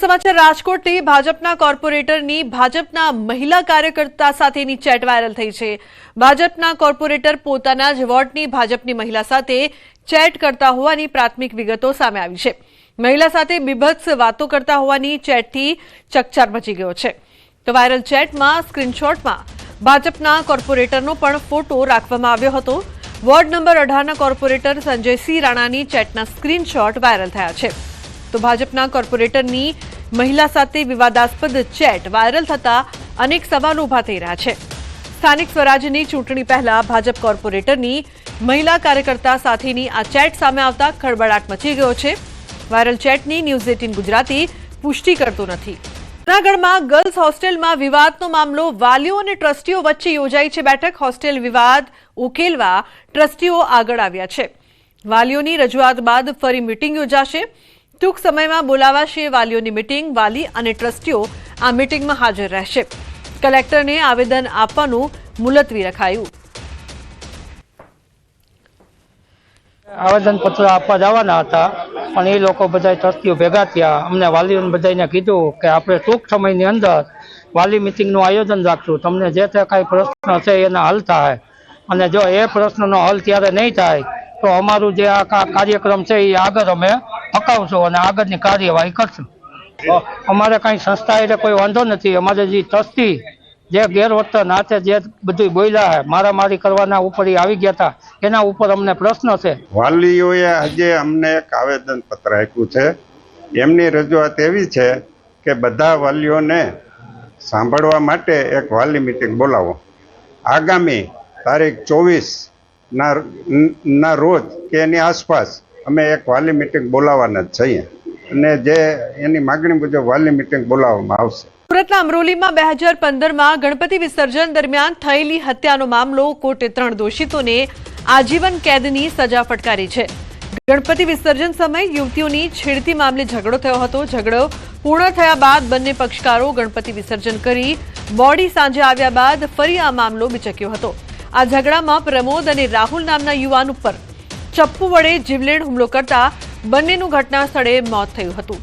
સમાચાર રાજકોટથી ભાજપના કોર્પોરેટરની ભાજપના મહિલા કાર્યકર્તા સાથેની ચેટ વાયરલ થઈ છે। ભાજપના કોર્પોરેટર પોતાના જ વોર્ડની ભાજપની મહિલા સાથે ચેટ કરતા હોવાની પ્રાથમિક વિગતો સામે આવી છે। મહિલા સાથે બીભત્સ વાતો કરતા હોવાની ચેટથી ચકચાર મચી ગયો છે। તો વાયરલ ચેટમાં સ્ક્રીનશોટમાં ભાજપના કોર્પોરેટરનો પણ ફોટો રાખવામાં આવ્યો હતો। વોર્ડ નંબર 18ના કોર્પોરેટર સંજયસિંહ રાણાની ચેટના સ્ક્રીનશોટ વાયરલ થયા છે। તો ભાજપના કોર્પોરેટરની મહિલા સાથે વિવાદાસ્પદ ચેટ વાયરલ થતા અનેક સવાલો ઉભા થઈ રહ્યા છે। સ્થાનિક સ્વરાજ્યની ચૂંટણી પહેલા ભાજપ કોર્પોરેટરની મહિલા કાર્યકર્તા સાથેની આ ચેટ સામે આવતા ખળબળાટ મચી ગયો છે। વાયરલ ચેટની ન્યૂઝ 18 ગુજરાતી પુષ્ટિ કરતું નથી। જૂનાગઢમાં ગર્લ્સ હોસ્ટેલમાં વિવાદનો મામલો વાલીઓ અને ટ્રસ્ટીઓ વચ્ચે યોજાઈ છે બેઠક। હોસ્ટેલ વિવાદ ઉકેલવા ટ્રસ્ટીઓ આગળ આવ્યા છે। વાલીઓની રજૂઆત બાદ ફરી મીટિંગ યોજાશે। ટૂંક સમયમાં બોલાવાશે વાલીઓની મીટિંગ। વાલી અને ટ્રસ્ટીઓ આ મીટિંગમાં હાજર રહેશે। કલેક્ટરને આવેદન આપવાનું મુલતવી રખાયું। આવેદનપત્ર આપવા જવાના હતા પણ એ લોકો બધા ટ્રસ્ટીઓ ભેગા થયા। અમને વાલીઓને બધાને કીધું કે આપણે ટૂંક સમયની અંદર વાલી મિટિંગનું આયોજન રાખશું। તમને જે તે કાંઈ પ્રશ્ન છે એના હલ થાય અને જો એ પ્રશ્નનો હલ ત્યારે નહીં થાય તો અમારું જે આ કાર્યક્રમ છે એ આગળ અમે પકાવશું અને આગળની કાર્યવાહી કરશું। અમારે કાંઈ સંસ્થા એટલે કોઈ વાંધો નથી। અમારે જે ટ્રસ્ટી જે ગેરવર્તન હાથે જે બધું બોલ્યા છે, મારામારી કરવાના ઉપર આવી ગયા હતા, એના ઉપર અમને પ્રશ્ન છે। વાલીઓએ આજે અમને એક આવેદન પત્ર આપ્યું છે। એમની રજૂઆત એવી છે કે બધા વાલીઓને સાંભળવા માટે એક વાલી મિટિંગ બોલાવો। આગામી તારીખ 24 ના રોજ કે એની આસપાસ અમે એક વાલી મિટિંગ બોલાવવાના જ છીએ અને જે એની માગણી મુજબ વાલી મિટિંગ બોલાવવામાં આવશે। સુરતના અમરોલીમાં 2015માં ગણપતિ વિસર્જન દરમિયાન થયેલી હત્યાનો મામલો કોર્ટે 3 દોષિતોને આજીવન કેદની સજા ફટકારી છે। ગણપતિ વિસર્જન સમયે યુવતીઓની છેડતી મામલે ઝઘડો થયો હતો। ઝઘડો પૂર્ણ થયા બાદ બંને પક્ષકારો ગણપતિ વિસર્જન કરી બોડી સાંજે આવ્યા બાદ ફરી આ મામલો બિચક્યો હતો। આ ઝઘડામાં પ્રમોદ અને રાહુલ નામના યુવાન ઉપર ચપ્પુ વડે જીવલેણ હુમલો કરતા બંનેનું ઘટના સ્થળે મોત થયું હતું।